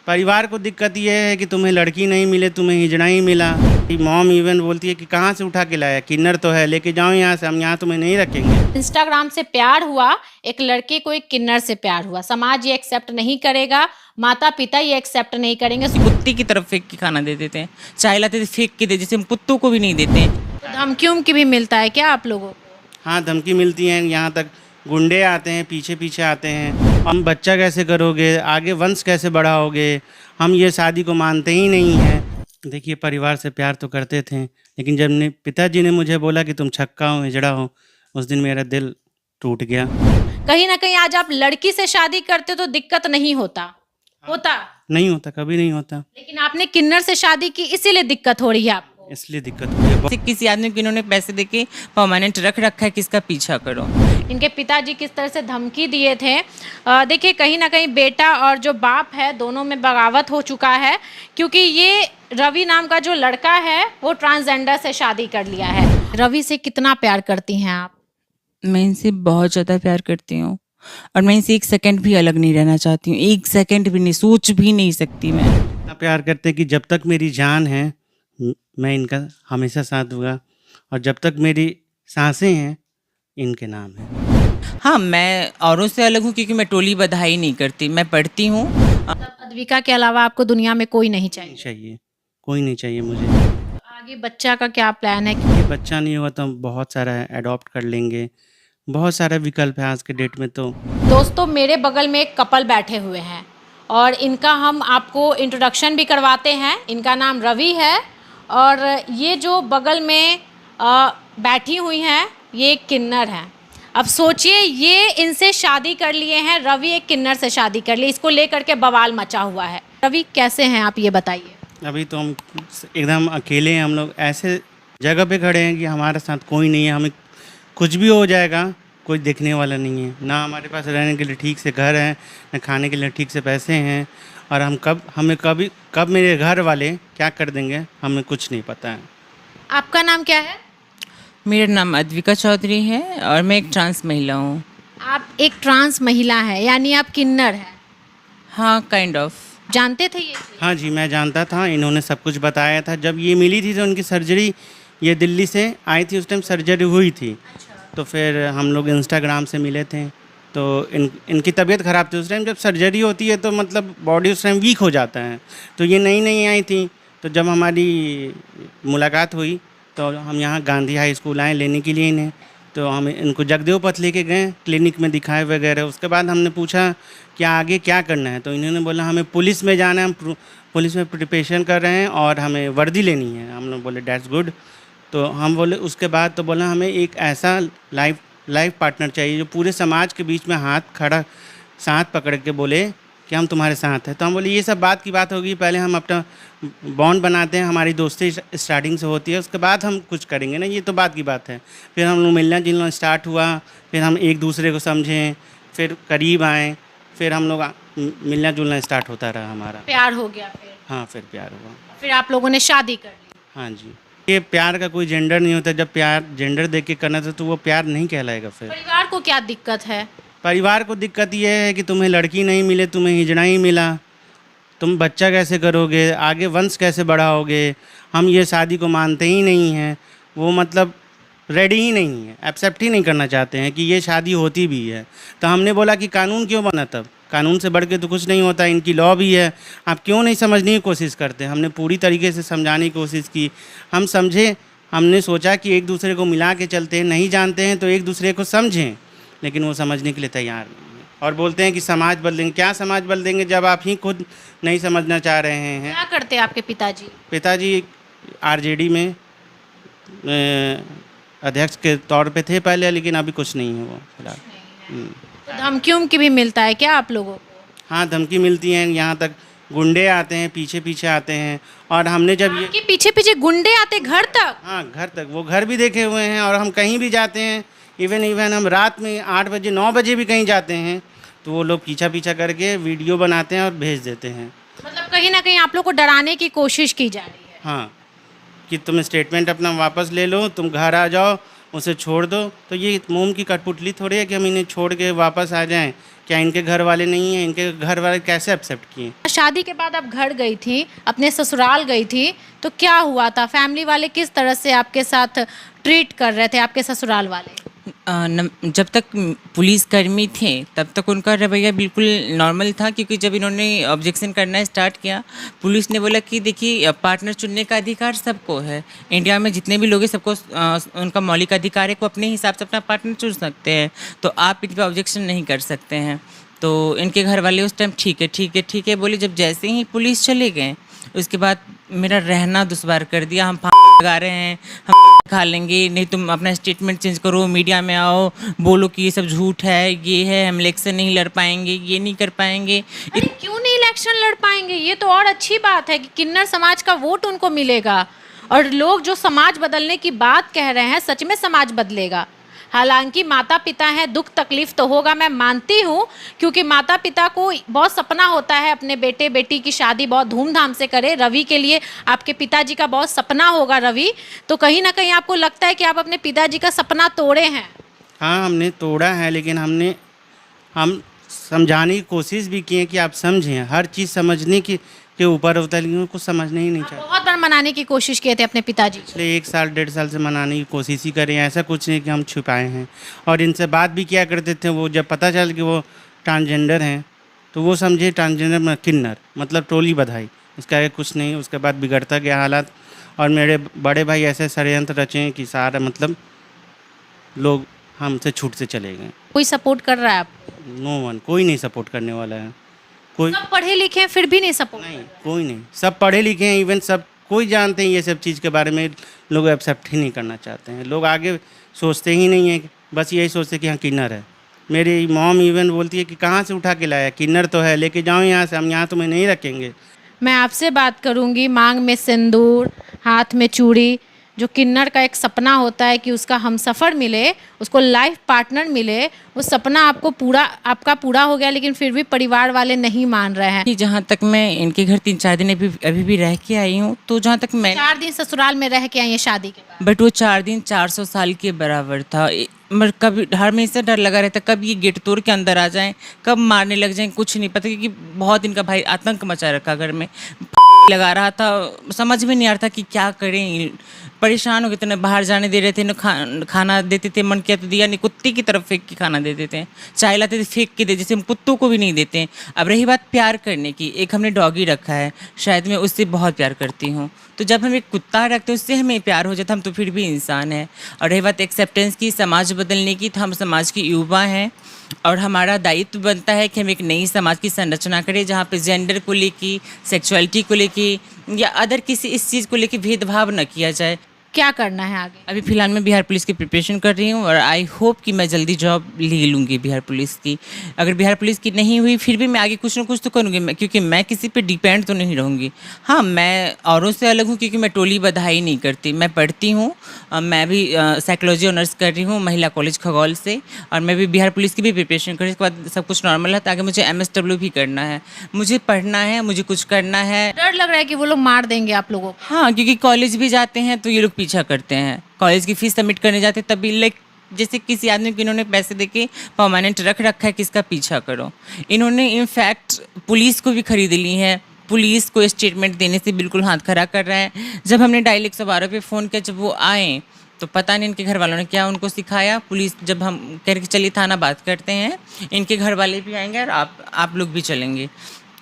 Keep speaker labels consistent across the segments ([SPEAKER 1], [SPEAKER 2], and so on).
[SPEAKER 1] परिवार को दिक्कत ये है कि तुम्हें लड़की नहीं मिले, तुम्हें हिजड़ा ही मिला। मॉम इवन बोलती है कि कहाँ से उठा के लाया, किन्नर तो है, लेके जाओ यहाँ से, हम यहाँ तुम्हें नहीं रखेंगे।
[SPEAKER 2] इंस्टाग्राम से प्यार हुआ, एक लड़के को एक किन्नर से प्यार हुआ, समाज ये एक्सेप्ट नहीं करेगा, माता पिता ये एक्सेप्ट नहीं करेंगे।
[SPEAKER 3] कुत्ते की तरफ फेंक के खाना दे देते हैं, चाय लाते थे फेंक के दे, जैसे हम कुत्तों को भी नहीं देते हैं।
[SPEAKER 2] धमकियों की भी मिलता है क्या आप लोगों को?
[SPEAKER 1] हाँ, धमकी मिलती है, यहाँ तक गुंडे आते हैं, पीछे पीछे आते हैं। हम बच्चा कैसे करोगे, आगे वंश कैसे बढ़ाओगे, हम ये शादी को मानते ही नहीं हैं। देखिए, परिवार से प्यार तो करते थे, लेकिन जब पिताजी ने मुझे बोला कि तुम छक्का हो, हिजड़ा हो, उस दिन मेरा दिल टूट गया।
[SPEAKER 2] कहीं ना कहीं आज आप लड़की से शादी करते तो दिक्कत नहीं होता?
[SPEAKER 1] नहीं होता, कभी नहीं होता,
[SPEAKER 2] लेकिन आपने किन्नर से शादी की, इसीलिए दिक्कत हो रही है आपको।
[SPEAKER 1] इसलिए दिक्कत हुई है।
[SPEAKER 3] किसी आदमी को इन्होंने पैसे देके परमानेंट रख रखा है, किसका पीछा करो।
[SPEAKER 2] इनके पिताजी किस तरह से धमकी दिए थे। देखिए, कहीं ना कहीं बेटा और जो बाप है दोनों में बगावत हो चुका है, क्योंकि ये रवि नाम का जो लड़का है वो ट्रांसजेंडर से शादी कर लिया है। रवि से कितना प्यार करती हैं आप?
[SPEAKER 3] मैं इनसे बहुत ज़्यादा प्यार करती हूँ और मैं इनसे एक सेकंड भी अलग नहीं रहना चाहती हूँ, एक सेकंड भी नहीं, सोच भी नहीं सकती मैं।
[SPEAKER 1] इतना प्यार करते हैं कि जब तक मेरी जान है मैं इनका हमेशा साथ दूंगा, और जब तक मेरी सांसें हैं इनके नाम है।
[SPEAKER 3] हाँ, मैं औरों से अलग हूँ क्योंकि मैं टोली बधाई नहीं करती, मैं पढ़ती हूँ।
[SPEAKER 2] अद्विका के अलावा आपको दुनिया में कोई नहीं चाहिए?
[SPEAKER 1] कोई नहीं चाहिए मुझे।
[SPEAKER 2] आगे बच्चा का क्या प्लान है?
[SPEAKER 1] ये बच्चा नहीं हुआ तो हम बहुत सारा अडॉप्ट कर लेंगे, बहुत सारा विकल्प है आज के डेट में। तो
[SPEAKER 2] दोस्तों, मेरे बगल में एक कपल बैठे हुए हैं और इनका हम आपको इंट्रोडक्शन भी करवाते हैं। इनका नाम रवि है और ये जो बगल में बैठी हुई हैं ये एक किन्नर है। अब सोचिए, ये इनसे शादी कर लिए हैं, रवि एक किन्नर से शादी कर लिए, इसको लेकर के बवाल मचा हुआ है। रवि, कैसे हैं आप, ये बताइए।
[SPEAKER 1] अभी तो हम एकदम अकेले हैं, हम लोग ऐसे जगह पे खड़े हैं कि हमारे साथ कोई नहीं है, हमें कुछ भी हो जाएगा कोई देखने वाला नहीं है। ना हमारे पास रहने के लिए ठीक से घर है, ना खाने के लिए ठीक से पैसे हैं, और हमें कब मेरे घर वाले क्या कर देंगे हमें कुछ नहीं पता है।
[SPEAKER 2] आपका नाम क्या है?
[SPEAKER 3] मेरा नाम अद्विका चौधरी है और मैं एक ट्रांस महिला हूँ।
[SPEAKER 2] आप एक ट्रांस महिला है, यानी आप किन्नर है?
[SPEAKER 3] हाँ, काइंड ऑफ।
[SPEAKER 2] जानते थे ये चीज़?
[SPEAKER 1] हाँ जी, मैं जानता था, इन्होंने सब कुछ बताया था। जब ये मिली थी तो उनकी सर्जरी, ये दिल्ली से आई थी, उस टाइम सर्जरी हुई थी। तो फिर हम लोग इंस्टाग्राम से मिले थे, तो इनकी तबीयत ख़राब थी उस टाइम। जब सर्जरी होती है तो मतलब बॉडी उस टाइम वीक हो जाता है, तो ये नई आई थी। तो जब हमारी मुलाकात हुई तो हम यहाँ गांधी हाई स्कूल आए लेने के लिए इन्हें। तो हम इनको जगदेव पथ लेके गए, क्लिनिक में दिखाए वगैरह। उसके बाद हमने पूछा कि आगे क्या करना है, तो इन्होंने बोला हमें पुलिस में जाना है, हम पुलिस में प्रिपरेशन कर रहे हैं और हमें वर्दी लेनी है। हम लोग बोले डैट्स गुड। तो हम बोले, उसके बाद तो बोला हमें एक ऐसा लाइफ पार्टनर चाहिए जो पूरे समाज के बीच में साथ पकड़ के बोले कि हम तुम्हारे साथ हैं। तो हम बोले ये सब बात की बात होगी, पहले हम अपना बॉन्ड बनाते हैं, हमारी दोस्ती स्टार्टिंग से होती है, उसके बाद हम कुछ करेंगे ना, ये तो बात की बात है। फिर हम लोग मिलना जुलना स्टार्ट हुआ, फिर हम एक दूसरे को समझें, फिर करीब आएँ, फिर हम लोग मिलना जुलना स्टार्ट होता रहा हमारा।
[SPEAKER 2] प्यार हो गया फिर?
[SPEAKER 1] हाँ, फिर प्यार हुआ।
[SPEAKER 2] फिर आप लोगों ने शादी कर ली?
[SPEAKER 1] हाँ जी। ये प्यार का कोई जेंडर नहीं होता, जब प्यार जेंडर देख के करना था तो वो प्यार नहीं कहलाएगा। फिर
[SPEAKER 2] परिवार को क्या दिक्कत है?
[SPEAKER 1] परिवार को दिक्कत ये है कि तुम्हें लड़की नहीं मिले, तुम्हें हिजड़ा ही मिला, तुम बच्चा कैसे करोगे, आगे वंश कैसे बढ़ाओगे, हम ये शादी को मानते ही नहीं हैं। वो मतलब रेडी ही नहीं है, एक्सेप्ट ही नहीं करना चाहते हैं कि ये शादी होती भी है। तो हमने बोला कि कानून क्यों बना, तब कानून से बढ़ के तो कुछ नहीं होता, इनकी लॉ भी है, आप क्यों नहीं समझने की कोशिश करते। हमने पूरी तरीके से समझाने की कोशिश की, हम समझे। हमने सोचा कि एक दूसरे को मिला के चलते हैं, नहीं जानते हैं तो एक दूसरे को समझें, लेकिन वो समझने के लिए तैयार नहीं है और बोलते हैं कि समाज बदलेंगे। क्या समाज बदलेंगे जब आप ही खुद नहीं समझना चाह रहे हैं।
[SPEAKER 2] क्या करते हैं आपके पिताजी?
[SPEAKER 1] पिताजी आरजेडी में अध्यक्ष के तौर पे थे पहले, लेकिन अभी कुछ नहीं है वो फिलहाल।
[SPEAKER 2] तो धमकियों की भी मिलता है क्या आप लोगों को?
[SPEAKER 1] हाँ, धमकी मिलती है, यहाँ तक गुंडे आते हैं, पीछे पीछे आते हैं। और हमने जब ये
[SPEAKER 2] आपके पीछे पीछे गुंडे आते घर तक?
[SPEAKER 1] हाँ, घर तक, वो घर भी देखे हुए हैं। और हम कहीं भी जाते हैं, इवन हम रात में 8 बजे 9 बजे भी कहीं जाते हैं तो वो लोग पीछा करके वीडियो बनाते हैं और भेज देते हैं।
[SPEAKER 2] मतलब कहीं ना कहीं आप लोग को डराने की कोशिश की जा रही है?
[SPEAKER 1] हाँ, कि तुम स्टेटमेंट अपना वापस ले लो, तुम घर आ जाओ, उसे छोड़ दो। तो ये मोम की कठपुतली थोड़ी है कि हम इन्हें छोड़ के वापस आ जाएं। क्या इनके घर वाले नहीं हैं? इनके घर वाले कैसे एक्सेप्ट किए?
[SPEAKER 2] शादी के बाद आप घर गई थी, अपने ससुराल गई थी, तो क्या हुआ था? फैमिली वाले किस तरह से आपके साथ ट्रीट कर रहे थे, आपके ससुराल वाले?
[SPEAKER 3] जब तक पुलिस कर्मी थे तब तक उनका रवैया बिल्कुल नॉर्मल था, क्योंकि जब इन्होंने ऑब्जेक्शन करना स्टार्ट किया, पुलिस ने बोला कि देखिए पार्टनर चुनने का अधिकार सबको है। इंडिया में जितने भी लोग हैं सबको उनका मौलिक अधिकार है, को अपने हिसाब से अपना पार्टनर चुन सकते हैं, तो आप इन पर ऑब्जेक्शन नहीं कर सकते हैं। तो इनके घर वाले उस टाइम ठीक है ठीक है ठीक है बोले। जब जैसे ही पुलिस चले गए उसके बाद मेरा रहना दुश्वार कर दिया। हम लगा रहे हैं, हम खा लेंगे, नहीं तुम अपना स्टेटमेंट चेंज करो, मीडिया में आओ, बोलो कि ये सब झूठ है, ये है, हम इलेक्शन नहीं लड़ पाएंगे, ये नहीं कर पाएंगे।
[SPEAKER 2] अरे क्यों नहीं इलेक्शन लड़ पाएंगे? ये तो और अच्छी बात है कि किन्नर समाज का वोट उनको मिलेगा, और लोग जो समाज बदलने की बात कह रहे हैं सच में समाज बदलेगा। हालांकि माता पिता हैं, दुख तकलीफ तो होगा, मैं मानती हूँ, क्योंकि माता पिता को बहुत सपना होता है अपने बेटे बेटी की शादी बहुत धूमधाम से करे। रवि के लिए आपके पिताजी का बहुत सपना होगा रवि, तो कहीं ना कहीं आपको लगता है कि आप अपने पिताजी का सपना तोड़े हैं?
[SPEAKER 1] हाँ, हमने तोड़ा है, लेकिन हम समझाने की कोशिश भी की है कि आप समझें। हर चीज़ समझने के ऊपर होता है, लेकिन कुछ समझने ही नहीं चाहते।
[SPEAKER 2] बहुत बार मनाने की कोशिश किए थे अपने पिताजी को?
[SPEAKER 1] पिछले 1 साल 1.5 साल से मनाने की कोशिश ही करें, ऐसा कुछ नहीं कि हम छुपाए हैं। और इनसे बात भी किया करते थे। वो जब पता चल कि वो ट्रांसजेंडर हैं तो वो समझे ट्रांसजेंडर में किन्नर मतलब टोली बधाई, उसका आगे कुछ नहीं। उसके बाद बिगड़ता गया हालात, और मेरे बड़े भाई ऐसे षड्यंत्र रचे कि सारा मतलब लोग हमसे छूट से चले गए।
[SPEAKER 2] कोई सपोर्ट कर रहा है आपको?
[SPEAKER 1] नो वन, कोई नहीं सपोर्ट करने वाला है। कोई
[SPEAKER 2] सब पढ़े लिखे हैं फिर भी नहीं सपोर्ट?
[SPEAKER 1] नहीं, कोई नहीं। सब पढ़े लिखे हैं, इवन सब कोई जानते हैं ये सब चीज़ के बारे में, लोग एक्सेप्ट ही नहीं करना चाहते हैं। लोग आगे सोचते ही नहीं हैं, बस यही सोचते कि हाँ किन्नर है। मेरी मॉम इवन बोलती है कि कहाँ से उठा के लाया, किन्नर तो है, लेके जाओ यहाँ से, हम यहाँ तुम्हें नहीं रखेंगे।
[SPEAKER 2] मैं आपसे बात करूंगी। मांग में सिंदूर, हाथ में चूड़ी, जो किन्नर का एक सपना होता है कि उसका हमसफ़र मिले, उसको लाइफ पार्टनर मिले, वो सपना आपका पूरा हो गया, लेकिन फिर भी परिवार वाले नहीं मान रहे हैं।
[SPEAKER 3] कि जहाँ तक मैं इनके घर 3-4 दिन अभी भी रह के आई हूँ, तो जहाँ तक मैं
[SPEAKER 2] 4 दिन ससुराल में रह के आई हैं शादी के बाद?
[SPEAKER 3] बट वो 4 दिन 400 साल के बराबर था। मगर कभी हमेशा डर लगा रहता, कब ये गेट तोड़ के अंदर आ जाएं, कब मारने लग जाएं, कुछ नहीं पता, क्योंकि बहुत इनका भाई आतंक मचा रखा घर में। लगा रहा था, समझ में नहीं आ रहा था कि क्या करें। परेशान हो गए थे, बाहर जाने दे रहे थे, न खाना देते थे, मन किया तो दिया नहीं, कुत्ते की तरफ फेंक के खाना देते थे, चाय लाते थे फेंक के दे, जैसे हम कुत्तों को भी नहीं देते हैं। अब रही बात प्यार करने की, एक हमने डॉगी रखा है, शायद मैं उससे बहुत प्यार करती हूँ, तो जब हम एक कुत्ता रखते हैं उससे हमें प्यार हो जाता, हम तो फिर भी इंसान हैं। और रही बात एक्सेप्टेंस की, समाज बदलने की, तो हम समाज की युवा हैं और हमारा दायित्व बनता है कि हम एक नई समाज की संरचना करें, जहाँ पे जेंडर को लेके, सेक्सुअलिटी को लेके या अदर किसी इस चीज़ को लेके भेदभाव न किया जाए।
[SPEAKER 2] क्या करना है आगे?
[SPEAKER 3] अभी फ़िलहाल मैं बिहार पुलिस की प्रिपरेशन कर रही हूँ और आई होप कि मैं जल्दी जॉब ले लूँगी बिहार पुलिस की। अगर बिहार पुलिस की नहीं हुई फिर भी मैं आगे कुछ ना कुछ तो करूँगी, क्योंकि मैं किसी पे डिपेंड तो नहीं रहूँगी। हाँ, मैं औरों से अलग हूँ क्योंकि मैं टोली बधाई नहीं करती, मैं पढ़ती हूँ। मैं भी साइकोलॉजी ऑनर्स कर रही हूँ महिला कॉलेज खगौल से, और मैं भी बिहार पुलिस की भी प्रिपरेशन कर रही हूँ। इसके बाद सब कुछ नॉर्मल है, ताकि मुझे MSW भी करना है, मुझे पढ़ना है, मुझे कुछ करना है।
[SPEAKER 2] डर लग रहा है कि वो लोग मार देंगे आप लोगों को?
[SPEAKER 3] हाँ, क्योंकि कॉलेज भी जाते हैं तो ये लोग पीछा करते हैं। कॉलेज की फ़ीस सबमिट करने जाते तब भी लाइक जैसे किसी आदमी को इन्होंने पैसे देके परमानेंट रख रखा है कि इसका पीछा करो। इन्होंने इनफैक्ट पुलिस को भी खरीद ली है, पुलिस को स्टेटमेंट देने से बिल्कुल हाथ खड़ा कर रहा है। जब हमने डायल 112 पे फ़ोन किया, जब वो आए तो पता नहीं इनके घर वालों ने क्या उनको सिखाया। पुलिस जब हम कह रहे चलिए थाना बात करते हैं, इनके घर वाले भी आएंगे और आप लोग भी चलेंगे,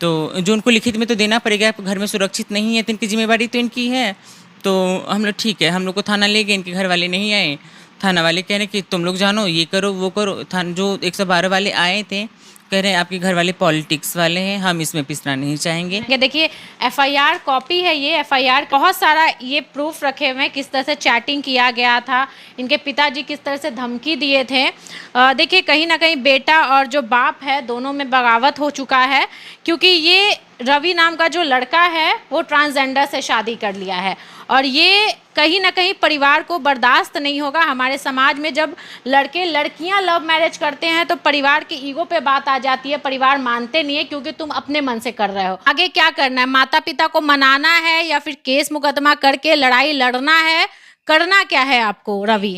[SPEAKER 3] तो जो उनको लिखित में तो देना पड़ेगा, घर में सुरक्षित नहीं है तो इनकी जिम्मेवारी तो इनकी है। तो हम लोग ठीक है, हम लोग को थाना ले गए, इनके घर वाले नहीं आए। थाना वाले कह रहे कि तुम लोग जानो, ये करो वो करो। थाना जो 112 वाले आए थे कह रहे हैं आपके घर वाले पॉलिटिक्स वाले हैं, हम इसमें पिसना नहीं चाहेंगे।
[SPEAKER 2] ये देखिए FIR कॉपी है, ये FIR बहुत सारा ये प्रूफ रखे हुए हैं, किस तरह से चैटिंग किया गया था, इनके पिताजी किस तरह से धमकी दिए थे। देखिए कहीं ना कहीं बेटा और जो बाप है दोनों में बगावत हो चुका है, क्योंकि ये रवि नाम का जो लड़का है वो ट्रांसजेंडर से शादी कर लिया है, और ये कहीं ना कहीं परिवार को बर्दाश्त नहीं होगा। हमारे समाज में जब लड़के लड़कियां लव मैरिज करते हैं तो परिवार के ईगो पे बात आ जाती है, परिवार मानते नहीं है क्योंकि तुम अपने मन से कर रहे हो। आगे क्या करना है? माता पिता को मनाना है या फिर केस मुकदमा करके लड़ाई लड़ना है? करना क्या है आपको रवि?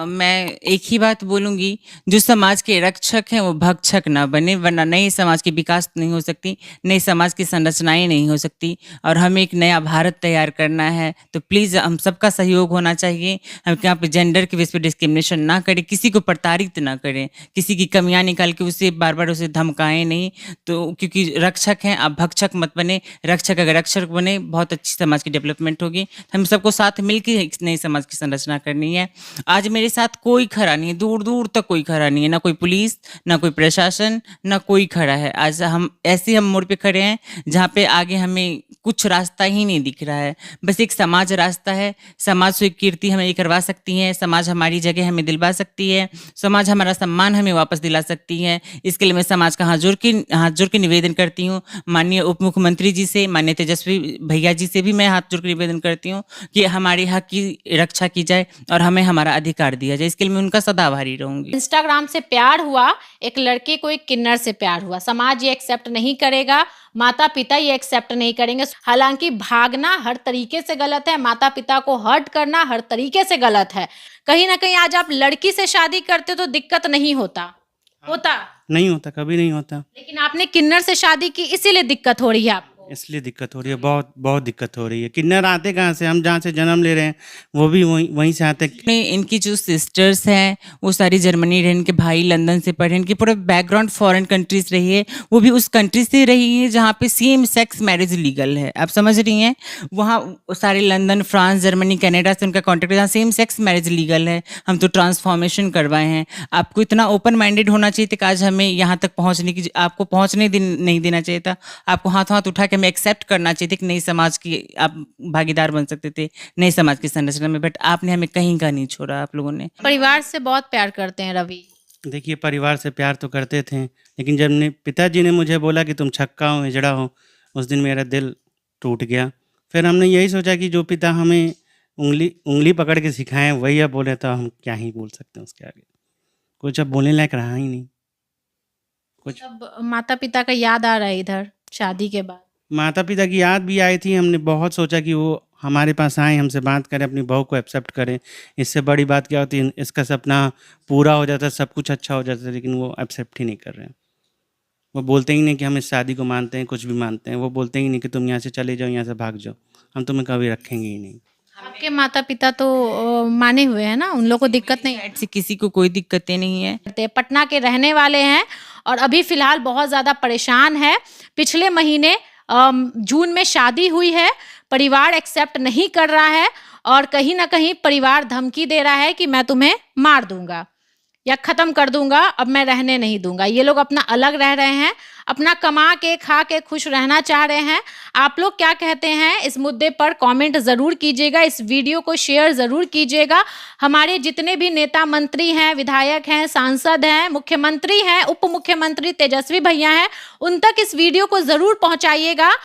[SPEAKER 3] मैं एक ही बात बोलूंगी, जो समाज के रक्षक हैं वो भक्षक ना बने, वरना नए समाज की विकास नहीं हो सकती, नए समाज की संरचनाएं नहीं हो सकती। और हमें एक नया भारत तैयार करना है, तो प्लीज़ हम सबका सहयोग होना चाहिए। हम यहाँ पे जेंडर के बेस पे डिस्क्रिमिनेशन ना करें, किसी को प्रताड़ित ना करें, किसी की कमियां निकाल के उसे बार बार उसे धमकाएं नहीं। तो क्योंकि रक्षक हैं, आप भक्षक मत बने। रक्षक अगर रक्षक बने, बहुत अच्छी समाज की डेवलपमेंट होगी। हम सबको साथ मिलकर एक नई समाज की संरचना करनी है। आज मेरे साथ कोई खड़ा नहीं है, दूर दूर तक कोई खड़ा नहीं है, ना कोई पुलिस, ना कोई प्रशासन, ना कोई खड़ा है। आज हम मोड़ पे खड़े हैं जहाँ पे आगे हमें कुछ रास्ता ही नहीं दिख रहा है, बस एक समाज रास्ता है। समाज स्वीकृति हमें ये करवा सकती है, समाज हमारी जगह हमें दिलवा सकती है, समाज हमारा सम्मान हमें वापस दिला सकती है। इसके लिए मैं समाज का हाथ जोड़ के निवेदन करती हूँ। माननीय उप मुख्यमंत्री जी से, माननीय तेजस्वी भैया जी से भी मैं हाथ जोड़ के निवेदन करती हूँ कि हमारे हक की रक्षा की जाए और हमें हमारा अधिकार दिया जाए। इसके लिए मैं उनका सदा आभारी रहूंगी।
[SPEAKER 2] इंस्टाग्राम से प्यार हुआ, एक लड़के को एक किन्नर से प्यार हुआ, समाज ये एक्सेप्ट नहीं करेगा, माता पिता ये एक्सेप्ट नहीं करेंगे। हालांकि भागना हर तरीके से गलत है, माता पिता को हर्ट करना हर तरीके से गलत है। कहीं ना कहीं आज आप लड़की से शादी करते तो दिक्कत नहीं होता,
[SPEAKER 1] नहीं होता, कभी नहीं होता,
[SPEAKER 2] लेकिन आपने किन्नर से शादी की, इसीलिए दिक्कत हो रही है आपको।
[SPEAKER 1] इसलिए दिक्कत हो रही है, बहुत बहुत दिक्कत हो रही है। किन्नर आते कहाँ से? हम जहाँ से जन्म ले रहे हैं वो भी वहीं से आते।
[SPEAKER 3] इनकी जो सिस्टर्स हैं वो सारी जर्मनी रहे, इनके भाई लंदन से पढ़े, इनकी पूरा बैकग्राउंड फॉरेन कंट्रीज रही है, वो भी उस कंट्री से रही है जहाँ पे सेम सेक्स मैरिज लीगल है। आप समझ रही हैं, वहाँ सारे लंदन, फ्रांस, जर्मनी, कनाडा से उनका कॉन्टेक्ट, जहाँ सेम सेक्स मैरिज लीगल है। हम तो ट्रांसफॉर्मेशन करवाए हैं। आपको इतना ओपन माइंडेड होना चाहिए था कि आज हमें यहाँ तक पहुँचने की, आपको पहुँचने नहीं देना चाहिए था। आपको हाथ उठा के हमें एक्सेप्ट करना चाहिए था कि नई समाज की आप भागीदार बन सकते थे, नई समाज की संरचना में। बट आपने हमें कहीं का नहीं छोड़ा। आप लोगों ने
[SPEAKER 2] परिवार से बहुत प्यार करते हैं रवि।
[SPEAKER 1] देखिए, परिवार से प्यार तो करते थे, लेकिन जब पिताजी ने मुझे बोला कि तुम छक्का हो, हिजड़ा हो, उस दिन मेरा दिल टूट गया। फिर हमने यही सोचा कि जो पिता हमें उंगली पकड़ के सिखाएं वही अब बोले, तो हम क्या ही बोल सकते हैं उसके आगे। कुछ अब बोलने लायक रहा ही नहीं कुछ।
[SPEAKER 2] अब माता पिता का याद आ रहा है इधर शादी के बाद?
[SPEAKER 1] माता पिता की याद भी आई थी। हमने बहुत सोचा कि वो हमारे पास आए, हमसे बात करें, अपनी बहू को एक्सेप्ट करें। इससे बड़ी बात क्या होती है, इसका सपना पूरा हो जाता, सब कुछ अच्छा हो जाता, लेकिन वो एक्सेप्ट ही नहीं कर रहे हैं। वो बोलते ही नहीं कि हम इस शादी को मानते हैं, कुछ भी मानते हैं। वो बोलते ही नहीं कि तुम यहाँ से चले जाओ, यहाँ से भाग जाओ, हम तुम्हें कभी रखेंगे ही नहीं।
[SPEAKER 2] आपके माता पिता तो माने हुए हैं ना, उन लोगों को दिक्कत नहीं
[SPEAKER 3] साइड से किसी को कोई दिक्कतें नहीं है।
[SPEAKER 2] है। पटना के रहने वाले हैं और अभी फिलहाल बहुत ज़्यादा परेशान है। पिछले महीने जून में शादी हुई है, परिवार एक्सेप्ट नहीं कर रहा है और कहीं ना कहीं परिवार धमकी दे रहा है कि मैं तुम्हें मार दूंगा या खत्म कर दूंगा, अब मैं रहने नहीं दूंगा। ये लोग अपना अलग रह रहे हैं, अपना कमा के खा के खुश रहना चाह रहे हैं। आप लोग क्या कहते हैं इस मुद्दे पर कमेंट ज़रूर कीजिएगा, इस वीडियो को शेयर ज़रूर कीजिएगा। हमारे जितने भी नेता मंत्री हैं, विधायक हैं, सांसद हैं, मुख्यमंत्री हैं, उप मुख्यमंत्री तेजस्वी भैया हैं, उन तक इस वीडियो को ज़रूर पहुंचाइएगा।